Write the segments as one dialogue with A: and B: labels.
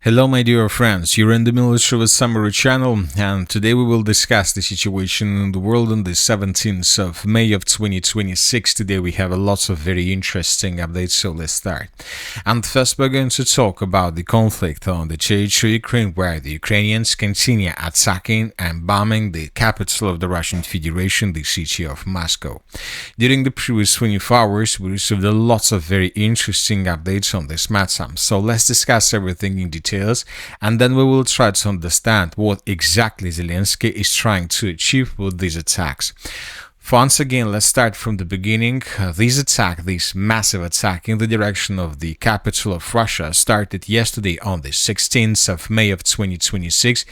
A: Hello my dear friends, you're in the Military Summary channel, and today we will discuss the situation in the world on the 17th of May of 2026. Today we have a lot of very interesting updates, so let's start. And first we're going to talk about the conflict on the territory of Ukraine, where the Ukrainians continue attacking and bombing the capital of the Russian Federation, the city of Moscow. During the previous 24 hours, we received a lot of very interesting updates on this matter, so let's discuss everything in detail. And then we will try to understand what exactly Zelensky is trying to achieve with these attacks. Once again, let's start from the beginning. This massive attack in the direction of the capital of Russia started yesterday on the 16th of May of 2026,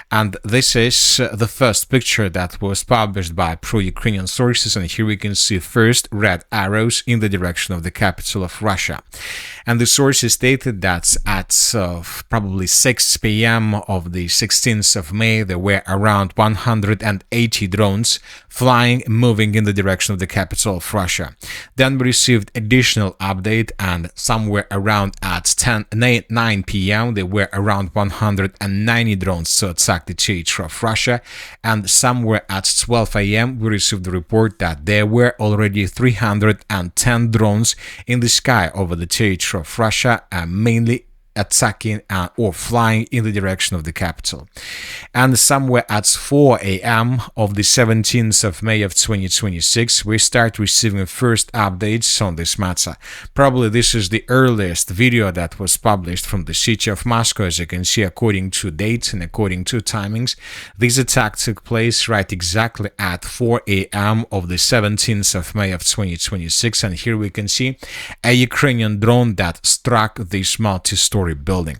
A: and this is the first picture that was published by pro-Ukrainian sources, and here we can see first red arrows in the direction of the capital of Russia. And the sources stated that at probably 6 p.m. of the 16th of May, there were around 180 drones flying, moving in the direction of the capital of Russia. Then we received additional update, and somewhere around at 9 p.m. there were around 190 drones to attack the territory of Russia, and somewhere at 12 a.m. we received the report that there were already 310 drones in the sky over the territory of Russia, mainly attacking or flying in the direction of the capital. And somewhere at 4 a.m. of the 17th of May of 2026, we start receiving first updates on this matter. Probably this is the earliest video that was published from the city of Moscow. As you can see, according to dates and according to timings, this attack took place right exactly at 4 a.m. of the 17th of May of 2026, and here we can see a Ukrainian drone that struck this multi-story building.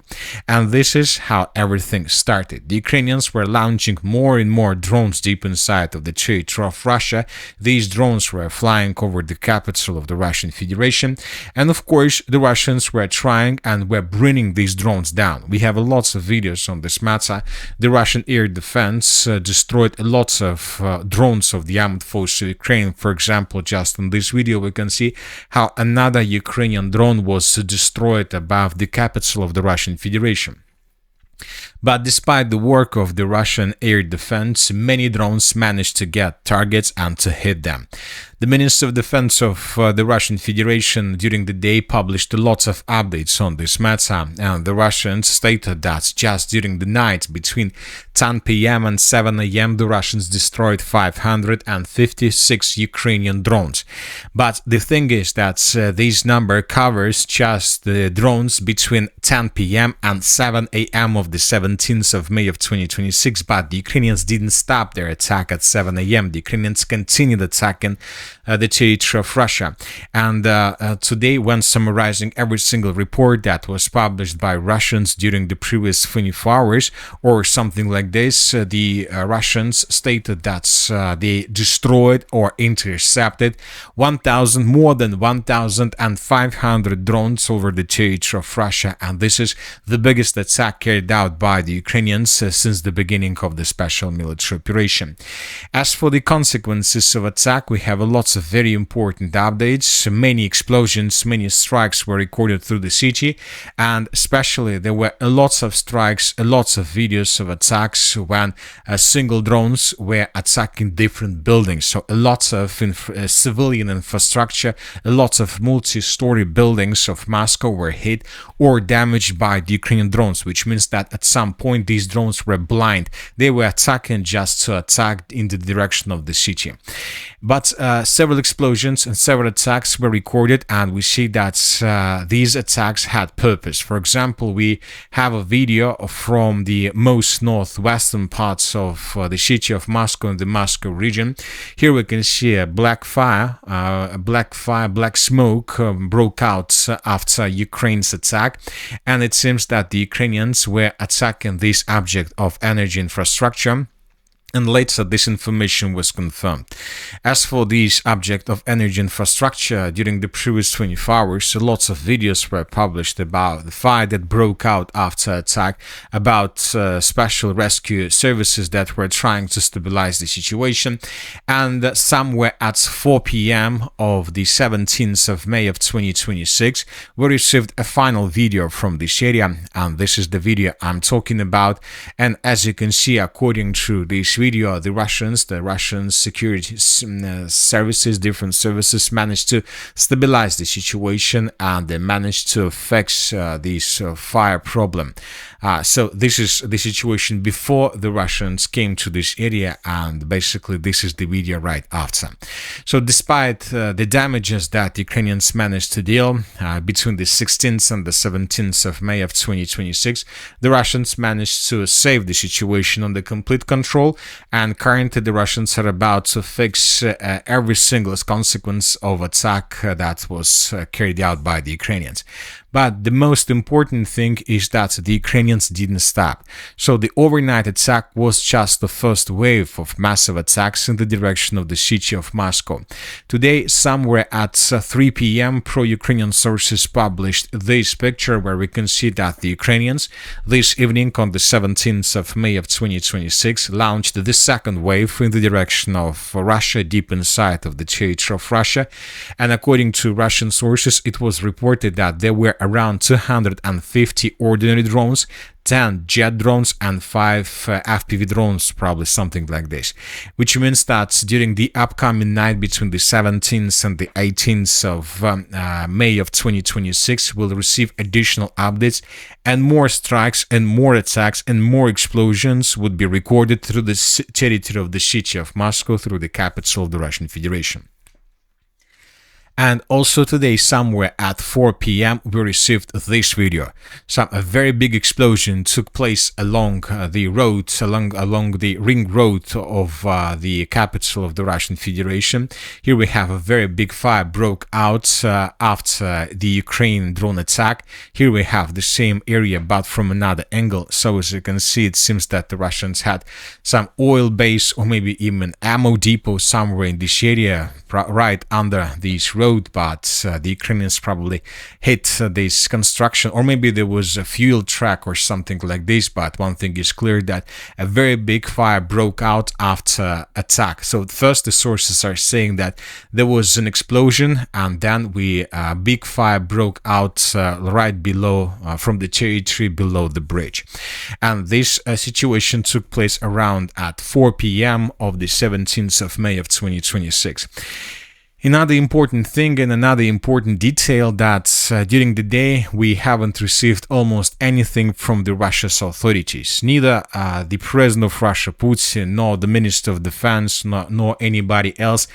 A: And this is how everything started. The Ukrainians were launching more and more drones deep inside of the territory of Russia. These drones were flying over the capital of the Russian Federation, and of course the Russians were trying and were bringing these drones down. We have lots of videos on this matter. The Russian air defense destroyed lots of drones of the armed forces of Ukraine. For example, just in this video we can see how another Ukrainian drone was destroyed above the capital of the Russian Federation. But despite the work of the Russian air defense, many drones managed to get targets and to hit them. The Minister of Defense of the Russian Federation during the day published lots of updates on this matter, and the Russians stated that just during the night between 10 p.m. and 7 a.m. the Russians destroyed 556 Ukrainian drones. But the thing is that this number covers just the drones between 10 p.m. and 7 a.m. of the 17th of May of 2026, but the Ukrainians didn't stop their attack at 7 a.m. The Ukrainians continued attacking the territory of Russia. And today, when summarizing every single report that was published by Russians during the previous 24 hours or something like this, the Russians stated that they destroyed or intercepted more than 1,500 drones over the territory of Russia, and this is the biggest attack carried out by the Ukrainians since the beginning of the special military operation. As for the consequences of attack, we have lots of very important updates. Many explosions, many strikes were recorded through the city, and especially there were lots of strikes, lots of videos of attacks when single drones were attacking different buildings. So lots of civilian infrastructure, lots of multi-story buildings of Moscow were hit or damaged by the Ukrainian drones, which means that at some point these drones were blind. They were attacking just to attack in the direction of the city. But several explosions and several attacks were recorded, and we see that these attacks had purpose. For example, we have a video from the most northwestern parts of the city of Moscow in the Moscow region. Here we can see a black smoke broke out after Ukraine's attack, and it seems that the Ukrainians were attacking this object of energy infrastructure. And later this information was confirmed. As for this object of energy infrastructure, during the previous 24 hours, lots of videos were published about the fire that broke out after attack, about special rescue services that were trying to stabilize the situation. And somewhere at 4 p.m. of the 17th of May of 2026, we received a final video from this area, and this is the video I'm talking about. And as you can see, according to this video, the Russian security services, different services managed to stabilize the situation, and they managed to fix this fire problem. So this is the situation before the Russians came to this area, and basically this is the video right after. So despite the damages that Ukrainians managed to deal between the 16th and the 17th of May of 2026, the Russians managed to save the situation under complete control, and currently the Russians are about to fix every single consequence of attack that was carried out by the Ukrainians. But the most important thing is that the Ukrainians didn't stop. So the overnight attack was just the first wave of massive attacks in the direction of the city of Moscow. Today, somewhere at 3 p.m., pro-Ukrainian sources published this picture where we can see that the Ukrainians, this evening on the 17th of May of 2026, launched the second wave in the direction of Russia, deep inside of the territory of Russia. And according to Russian sources, it was reported that there were around 250 ordinary drones, 10 jet drones, and 5 FPV drones, probably something like this. Which means that during the upcoming night between the 17th and the 18th of May of 2026, we'll receive additional updates, and more strikes and more attacks and more explosions would be recorded through the territory of the city of Moscow, through the capital of the Russian Federation. And also today, somewhere at 4 p.m., we received this video. A very big explosion took place along the road, along the ring road of the capital of the Russian Federation. Here we have a very big fire broke out after the Ukraine drone attack. Here we have the same area, but from another angle. So as you can see, it seems that the Russians had some oil base or maybe even ammo depot somewhere in this area, right under this road. But the Ukrainians probably hit this construction, or maybe there was a fuel track or something like this. But one thing is clear, that a very big fire broke out after attack. So first the sources are saying that there was an explosion, and then a big fire broke out right below, from the territory below the bridge. And this situation took place around at 4 p.m. of the 17th of May of 2026. Another important thing and another important detail, that during the day we haven't received almost anything from the Russia's authorities. Neither the President of Russia, Putin, nor the Minister of Defense, nor anybody else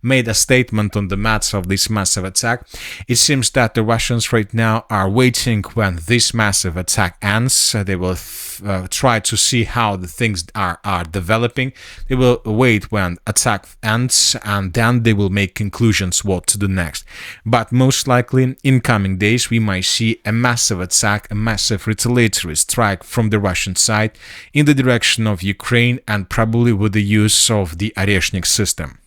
A: made a statement on the matter of this massive attack. It seems that the Russians right now are waiting when this massive attack ends. They will try to see how the things are developing. They will wait when attack ends, and then they will make conclusions what to do next. But most likely in coming days we might see a massive attack, a massive retaliatory strike from the Russian side in the direction of Ukraine, and probably with the use of the Oreshnik system.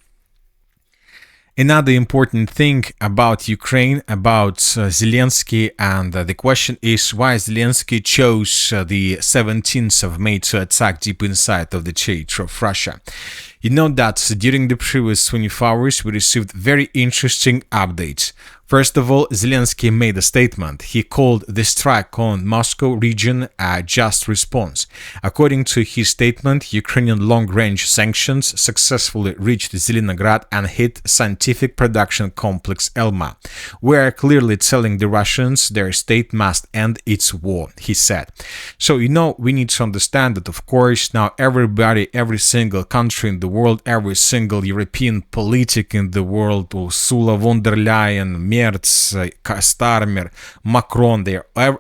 A: Another important thing about Ukraine, about Zelensky, and the question is why Zelensky chose the 17th of May to attack deep inside of the territory of Russia. You know that during the previous 24 hours we received very interesting updates. First of all, Zelensky made a statement. He called the strike on Moscow region a just response. According to his statement, Ukrainian long-range sanctions successfully reached Zelenograd and hit scientific production complex Elma. We are clearly telling the Russians their state must end its war, he said. So, we need to understand that, of course, now everybody, every single country in the world, every single European politic in the world, Ursula von der Leyen, Merz, Starmer, Macron,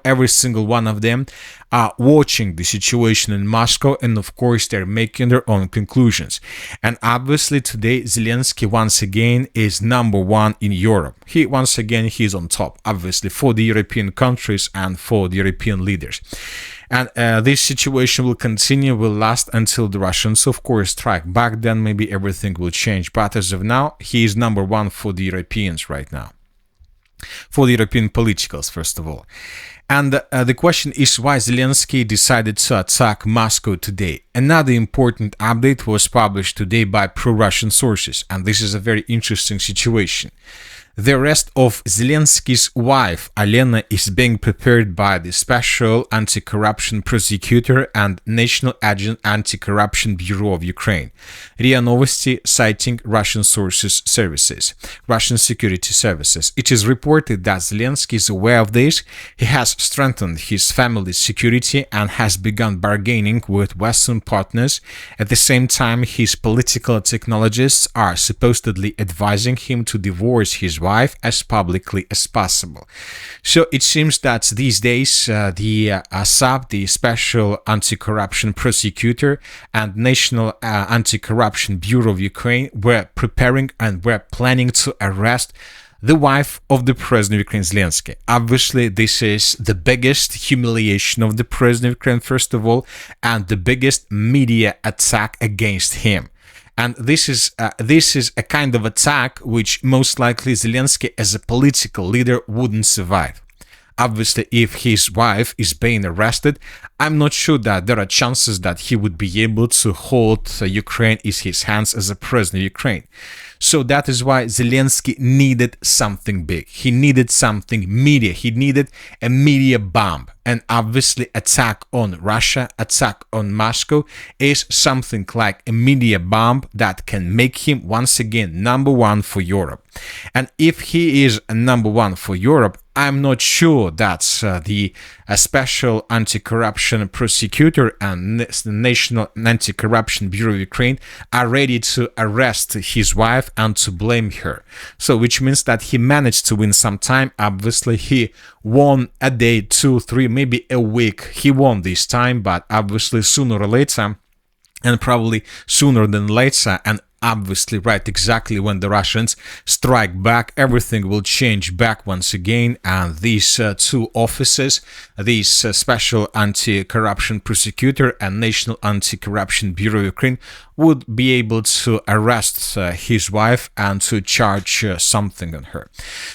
A: every single one of them are watching the situation in Moscow, and of course they're making their own conclusions. And obviously today Zelensky once again is number one in Europe. He's on top, obviously, for the European countries and for the European leaders. And this situation will continue, will last until the Russians, of course, strike back. Then maybe everything will change. But as of now, he is number one for the Europeans right now. For the European politicals, first of all. And the question is why Zelensky decided to attack Moscow today. Another important update was published today by pro-Russian sources, and this is a very interesting situation. The arrest of Zelensky's wife, Alena, is being prepared by the Special Anti-Corruption Prosecutor and National Anti-Corruption Bureau of Ukraine. RIA Novosti, citing Russian Russian security services. It is reported that Zelensky is aware of this. He has strengthened his family's security and has begun bargaining with Western partners. At the same time, his political technologists are supposedly advising him to divorce his wife as publicly as possible. So it seems that these days the SAP, the Special Anti-Corruption Prosecutor and National Anti-Corruption Bureau of Ukraine were preparing and were planning to arrest the wife of the President of Ukraine, Zelensky. Obviously, this is the biggest humiliation of the President of Ukraine, first of all, and the biggest media attack against him. And this is a kind of attack which most likely Zelensky as a political leader wouldn't survive. Obviously, if his wife is being arrested, I'm not sure that there are chances that he would be able to hold Ukraine in his hands as a president of Ukraine. So that is why Zelensky needed something big. He needed something media. He needed a media bomb. And obviously attack on Russia, attack on Moscow is something like a media bomb that can make him once again number one for Europe. And if he is a number one for Europe, I'm not sure that the Special Anti-Corruption Prosecutor and the National Anti-Corruption Bureau of Ukraine are ready to arrest his wife and to blame her. So which means that he managed to win some time. Obviously, he won a day, 2, 3, maybe a week. He won this time, but obviously sooner or later, and probably sooner than later, and obviously right exactly when the Russians strike back, everything will change back once again, and these two offices, these Special Anti-Corruption Prosecutor and National Anti-Corruption Bureau of Ukraine, would be able to arrest his wife and to charge something on her.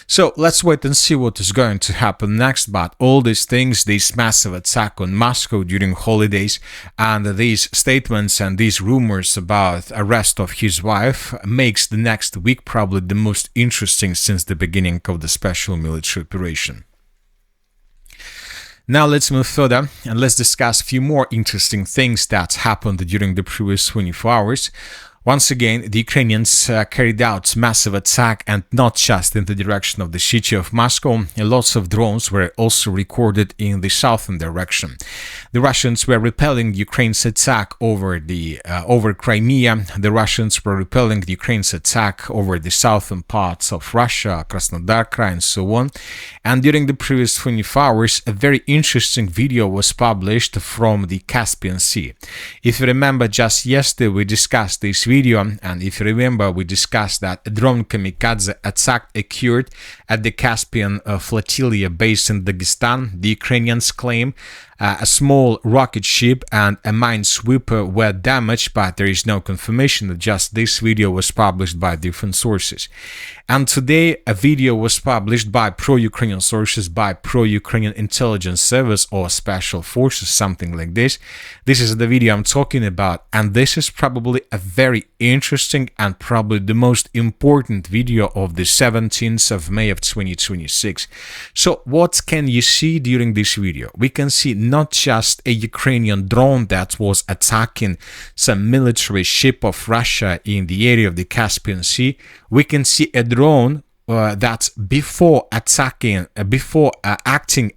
A: So let's wait and see what is going to happen next. But all these things, this massive attack on Moscow during holidays and these statements and these rumors about arrest of his wife makes the next week probably the most interesting since the beginning of the special military operation. Now let's move further and let's discuss a few more interesting things that happened during the previous 24 hours. Once again, the Ukrainians carried out massive attack, and not just in the direction of the city of Moscow. Lots of drones were also recorded in the southern direction. The Russians were repelling Ukraine's attack over Crimea. The Russians were repelling Ukraine's attack over the southern parts of Russia, Krasnodar Krai, and so on. And during the previous 24 hours, a very interesting video was published from the Caspian Sea. If you remember, just yesterday we discussed this video, and if you remember, we discussed that a drone kamikaze attack occurred at the Caspian flotilla base in Dagestan. The Ukrainians claim a small rocket ship and a minesweeper were damaged, but there is no confirmation. Just this video was published by different sources. And today a video was published by pro-Ukrainian sources, by pro-Ukrainian intelligence service or special forces, something like this. This is the video I'm talking about, and this is probably a very interesting and probably the most important video of the 17th of May of 2026. So what can you see during this video? We can see not just a Ukrainian drone that was attacking some military ship of Russia in the area of the Caspian Sea. We can see a drone that before acting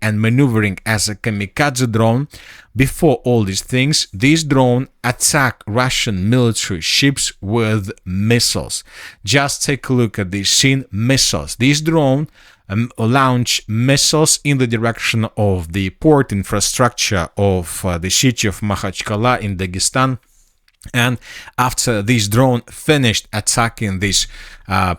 A: and maneuvering as a kamikaze drone, before all these things, this drone attacked Russian military ships with missiles. Just take a look at this scene, missiles. This drone launch missiles in the direction of the port infrastructure of the city of Makhachkala in Dagestan. And after this drone finished attacking this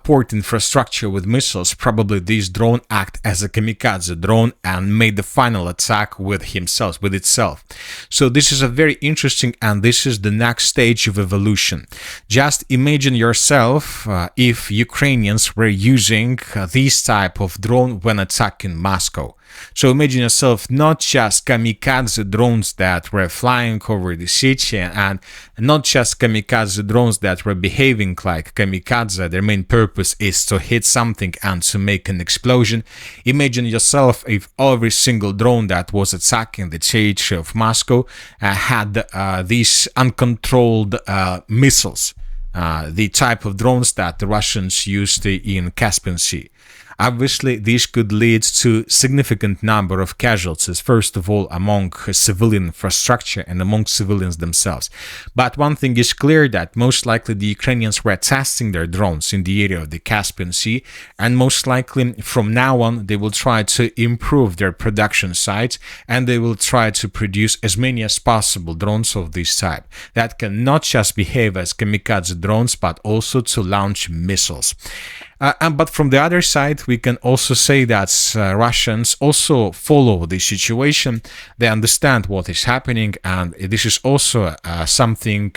B: port infrastructure with missiles, probably this drone act as a kamikaze drone and made the final attack with itself. So this is a very interesting, and this is the next stage of evolution. Just imagine yourself if Ukrainians were using this type of drone when attacking Moscow. So imagine yourself not just kamikaze drones that were flying over the city, and not just kamikaze drones that were behaving like kamikaze. Their main purpose is to hit something and to make an explosion. Imagine yourself if every single drone that was attacking the territory of Moscow had these uncontrolled missiles, the type of drones that the Russians used in Caspian Sea. Obviously, this could lead to significant number of casualties, first of all among civilian infrastructure and among civilians themselves. But one thing is clear, that most likely the Ukrainians were testing their drones in the area of the Caspian Sea, and most likely from now on they will try to improve their production sites, and they will try to produce as many as possible drones of this type that can not just behave as kamikaze drones but also to launch missiles. But from the other side, we can also say that Russians also follow the situation. They understand what is happening, and this is also something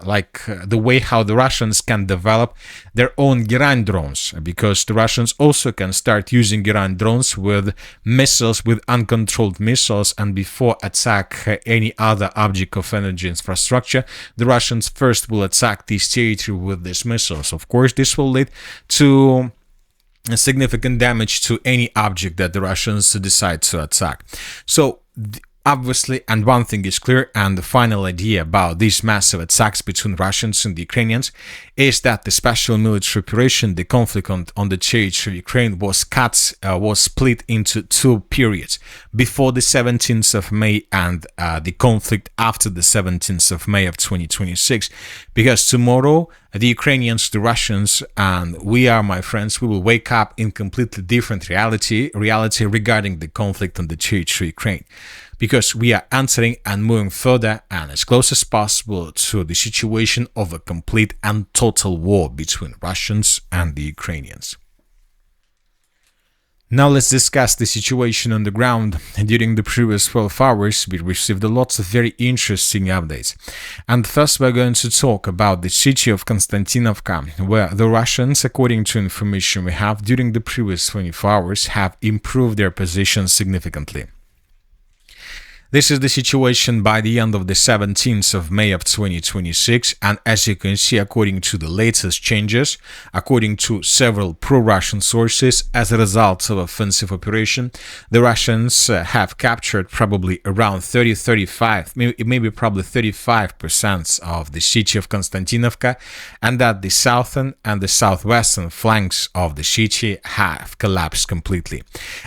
B: like the way how the Russians can develop their own Iran drones, because the Russians also can start using Iran drones with missiles, with uncontrolled missiles, and before attack any other object of energy infrastructure, the Russians first will attack this territory with these missiles. Of course, this will lead to significant damage to any object that the Russians decide to attack. So obviously, and one thing is clear, and the final idea about these massive attacks between Russians and the Ukrainians is that the special military operation, the conflict on the territory of Ukraine, was split into two periods: before the 17th of May and the conflict after the 17th of May of 2026. Because tomorrow, the Ukrainians, the Russians, and we are, my friends, we will wake up in completely different reality regarding the conflict on the territory of Ukraine. Because we are entering and moving further and as close as possible to the situation of a complete and total war between Russians and the Ukrainians. Now let's discuss the situation on the ground. During the previous 12 hours, we received lots of very interesting updates. And first we're going to talk about the city of Kostiantynivka, where the Russians, according to information we have, during the previous 24 hours have improved their position significantly. This is the situation by the end of the 17th of May of 2026, and as you can see, according to the latest changes, according to several pro-Russian sources, as a result of offensive operation, the Russians have captured probably around 35% of the city of Kostiantynivka, and that the southern and the southwestern flanks of the city have collapsed completely.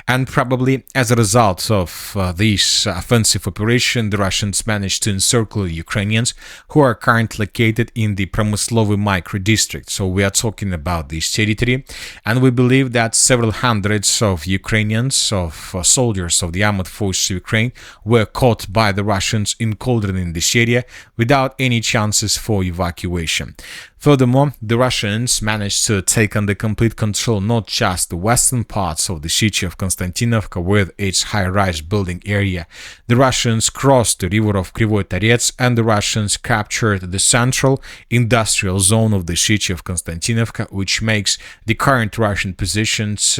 B: And probably as a result of this offensive operation, the Russians managed to encircle the Ukrainians who are currently located in the Pромyslovy micro district. So we are talking about this territory, and we believe that several hundreds of Ukrainians, of soldiers of the armed forces of Ukraine, were caught by the Russians in cauldron in this area without any chances for evacuation. Furthermore, the Russians managed to take under complete control not just the western parts of the city of Kostiantynivka with its high-rise building area. The Russians crossed the river of Krivoy Tarets, and the Russians captured the central industrial zone of the city of Kostiantynivka, which makes the current Russian positions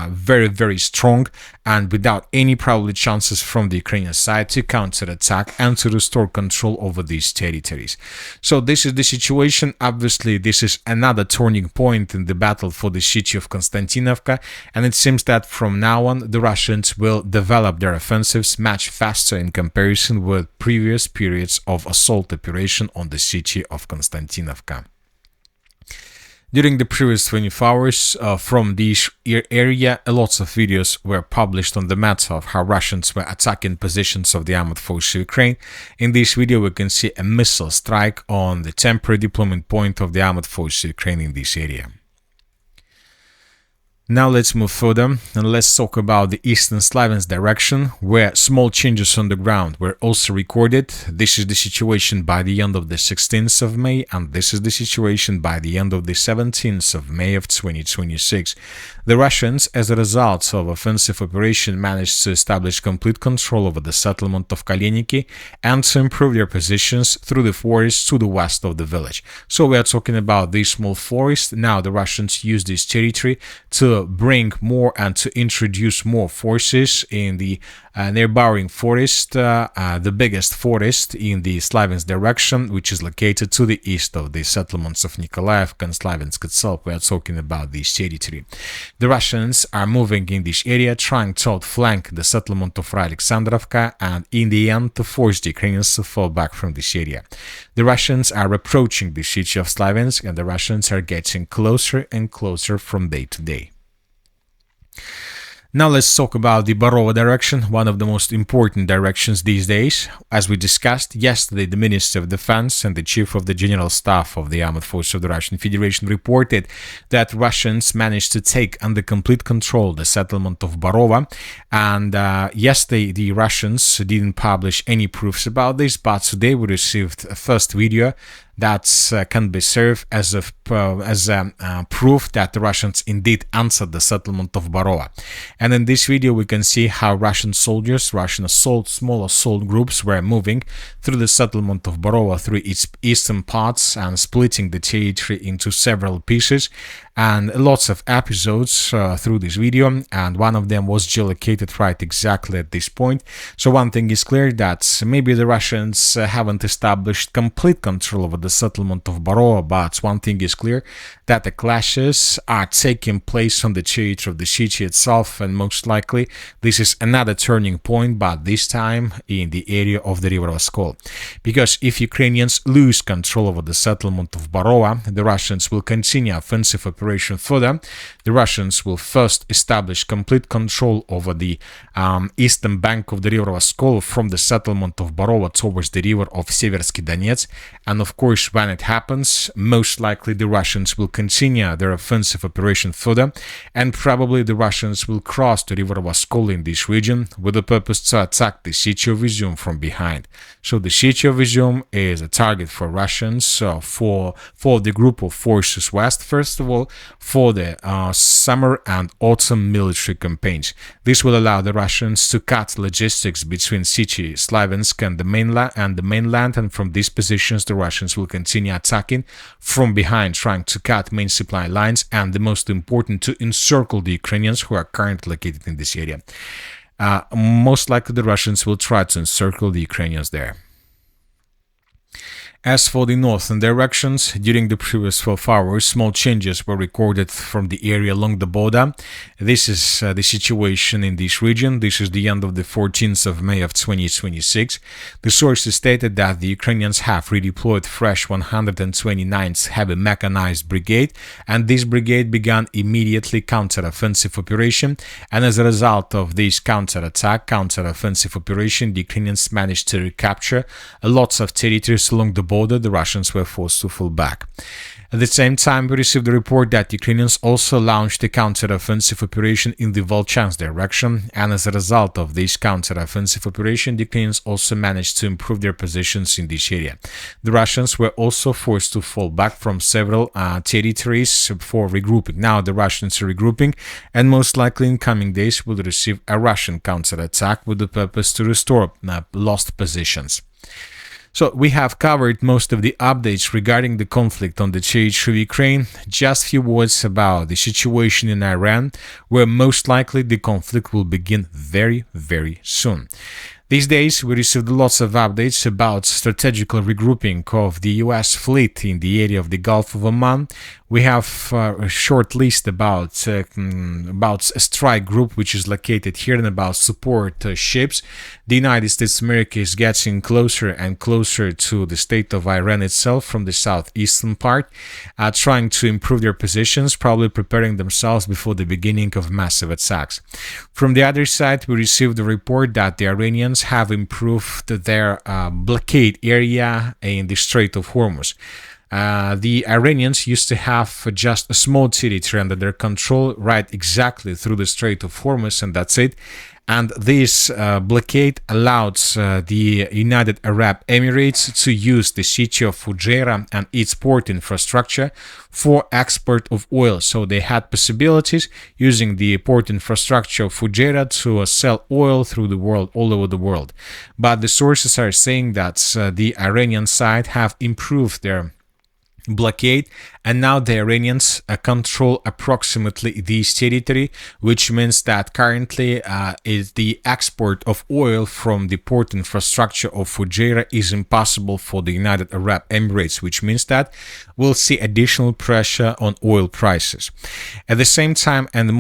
B: very, very strong, and without any probably chances from the Ukrainian side to counterattack and to restore control over these territories. So this is the situation. Obviously, this is another turning point in the battle for the city of Kostiantynivka, and it seems that from now on the Russians will develop their offensives much faster in comparison with previous periods of assault operation on the city of Kostiantynivka. During the previous 24 hours from this area, lots of videos were published on the matter of how Russians were attacking positions of the armed forces of Ukraine. In this video, we can see a missile strike on the temporary deployment point of the armed forces of Ukraine in this area. Now let's move further and let's talk about the Eastern Slavens direction, where small changes on the ground were also recorded. This is the situation by the end of the 16th of May, and this is the situation by the end of the 17th of May of 2026. The Russians, as a result of offensive operation, managed to establish complete control over the settlement of Kaleniki and to improve their positions through the forest to the west of the village. So we are talking about this small forest. Now the Russians use this territory to bring more and to introduce more forces in the neighboring forest, the biggest forest in the Slavens direction, which is located to the east of the settlements of Nikolaevka and Slavensk itself. We are talking about this territory. The Russians are moving in this area, trying to outflank the settlement of Alexandrovka and in the end to force the Ukrainians to fall back from this area. The Russians are approaching the city of Slavensk, and the Russians are getting closer and closer from day to day. Now let's talk about the Borova direction, one of the most important directions these days. As we discussed yesterday, the Minister of Defense and the Chief of the General Staff of the Armed Forces of the Russian Federation reported that Russians managed to take under complete control the settlement of Borova. And yesterday, the Russians didn't publish any proofs about this, but today we received a first video that can be served as a proof that the Russians indeed answered the settlement of Borova. And in this video we can see how Russian soldiers, Russian small assault groups were moving through the settlement of Borova through its eastern parts and splitting the territory into several pieces, and lots of episodes through this video, and one of them was geolocated right exactly at this point. So one thing is clear, that maybe the Russians haven't established complete control over the settlement of Borova, but one thing is clear, that the clashes are taking place on the territory of the city itself, and most likely this is another turning point, but this time in the area of the river Oskol. Because if Ukrainians lose control over the settlement of Borova, the Russians will continue offensive operation further. The Russians will first establish complete control over the eastern bank of the river Oskol from the settlement of Borova towards the river of Seversky Donets, and of course when it happens, most likely the Russians will continue their offensive operation further, and probably the Russians will cross the river Oskol in this region with the purpose to attack the city of Izum from behind. So the city of Izum is a target for Russians, for the group of forces west, first of all, for the summer and autumn military campaigns. This will allow the Russians to cut logistics between city Slavensk and the mainland, and from these positions the Russians will continue attacking from behind, trying to cut main supply lines, and the most important, to encircle the Ukrainians who are currently located in this area. Most likely the Russians will try to encircle the Ukrainians there. As for the northern directions, during the previous 12 hours, small changes were recorded from the area along the border. This is the situation in this region. This is the end of the 14th of May of 2026. The sources stated that the Ukrainians have redeployed fresh 129th Heavy Mechanized Brigade, and this brigade began immediately counter-offensive operation. And as a result of this counter-offensive operation, the Ukrainians managed to recapture lots of territories along the border. The Russians were forced to fall back. At the same time, we received a report that Ukrainians also launched a counter-offensive operation in the Volchansk direction, and as a result of this counter-offensive operation, the Ukrainians also managed to improve their positions in this area. The Russians were also forced to fall back from several territories for regrouping. Now the Russians are regrouping, and most likely in coming days will receive a Russian counter-attack with the purpose to restore lost positions. So we have covered most of the updates regarding the conflict on the territory of Ukraine. Just a few words about the situation in Iran, where most likely the conflict will begin very, very soon. These days, we received lots of updates about strategical regrouping of the US fleet in the area of the Gulf of Oman. We have a short list about a strike group which is located here, and about support ships. The United States of America is getting closer and closer to the state of Iran itself from the southeastern part, trying to improve their positions, probably preparing themselves before the beginning of massive attacks. From the other side, we received a report that the Iranians have improved their blockade area in the Strait of Hormuz. The Iranians used to have just a small territory under their control, right exactly through the Strait of Hormuz, and that's it. And this blockade allowed the United Arab Emirates to use the city of Fujairah and its port infrastructure for export of oil. So they had possibilities using the port infrastructure of Fujairah to sell oil through the world, all over the world. But the sources are saying that the Iranian side have improved their blockade, and now the Iranians control approximately this territory, which means that currently is the export of oil from the port infrastructure of Fujairah is impossible for the United Arab Emirates, which means that we'll see additional pressure on oil prices. At the same time, and the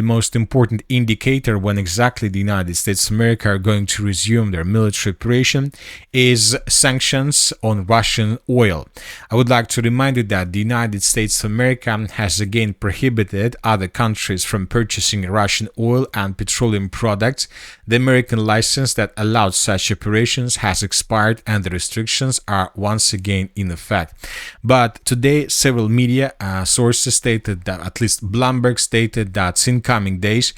B: most important indicator when exactly the United States of America are going to resume their military operation is sanctions on Russian oil. I would like to remind you that the United States of America has again prohibited other countries from purchasing Russian oil and petroleum products. The American license that allowed such operations has expired and the restrictions are once again in effect. But today, several media sources stated that, at least Bloomberg stated that in coming days,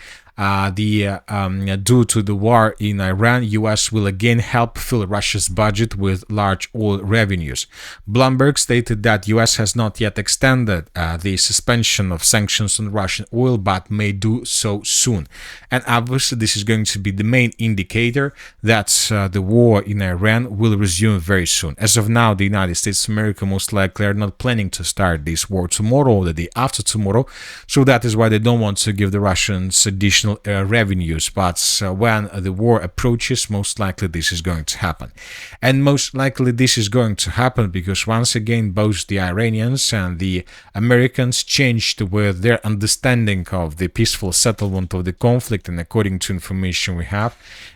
B: due to the war in Iran, US will again help fill Russia's budget with large oil revenues. Bloomberg stated that US has not yet extended the suspension of sanctions on Russian oil, but may do so soon. And obviously, this is going to be the main indicator that the war in Iran will resume very soon. As of now, the United States of America most likely are not planning to start this war tomorrow or the day after tomorrow, so that is why they don't want to give the Russians additional revenues. But when the war approaches, most likely this is going to happen. And most likely this is going to happen because once again both the Iranians and the Americans changed with their understanding of the peaceful settlement of the conflict, and according to information we have,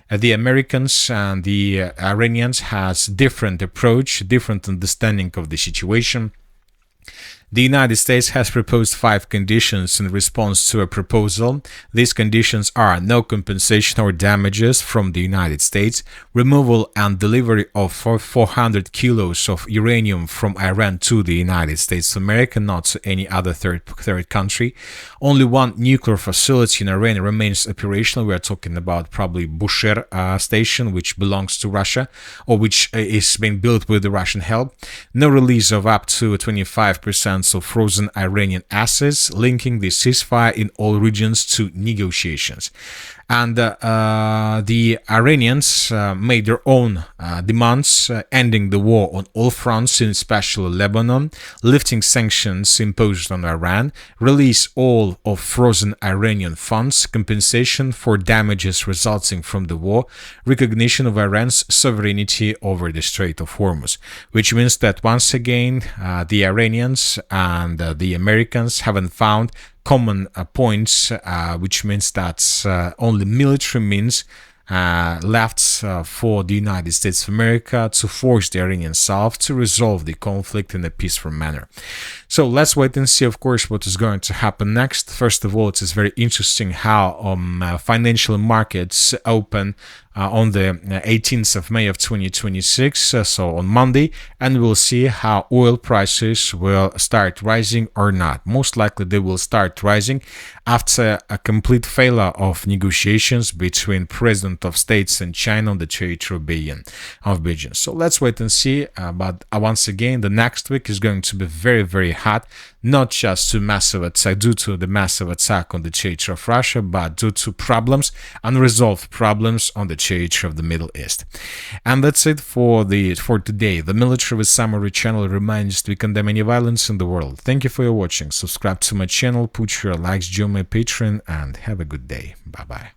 B: the Americans and the Iranians has different approach, different understanding of the situation. The United States has proposed 5 conditions in response to a proposal. These conditions are no compensation or damages from the United States, removal and delivery of 400 kilos of uranium from Iran to the United States of America, not to any other third country. Only one nuclear facility in Iran remains operational. We are talking about probably Bushehr station, which belongs to Russia, or which is being built with the Russian help. No release of up to 25% of frozen Iranian assets, linking the ceasefire in all regions to negotiations. And the Iranians made their own demands, ending the war on all fronts, in especially Lebanon, lifting sanctions imposed on Iran, release all of frozen Iranian funds, compensation for damages resulting from the war, recognition of Iran's sovereignty over the Strait of Hormuz, which means that once again the Iranians and the Americans haven't found common points, which means that only military means left for the United States of America to force the Iranian South to resolve the conflict in a peaceful manner. So let's wait and see, of course, what is going to happen next. First of all, it is very interesting how financial markets open on the 18th of May of 2026, so on Monday, and we'll see how oil prices will start rising or not. Most likely they will start rising after a complete failure of negotiations between President of States and China on the territory of Beijing. So let's wait and see, but once again, the next week is going to be very, very hot, not just due to the massive attack on the territory of Russia, but due to problems, unresolved problems on the territory of the Middle East. And that's it for today. The Military with Summary channel reminds you to condemn any violence in the world. Thank you for your watching. Subscribe to my channel, put your likes, join my Patreon, and have a good day. Bye-bye.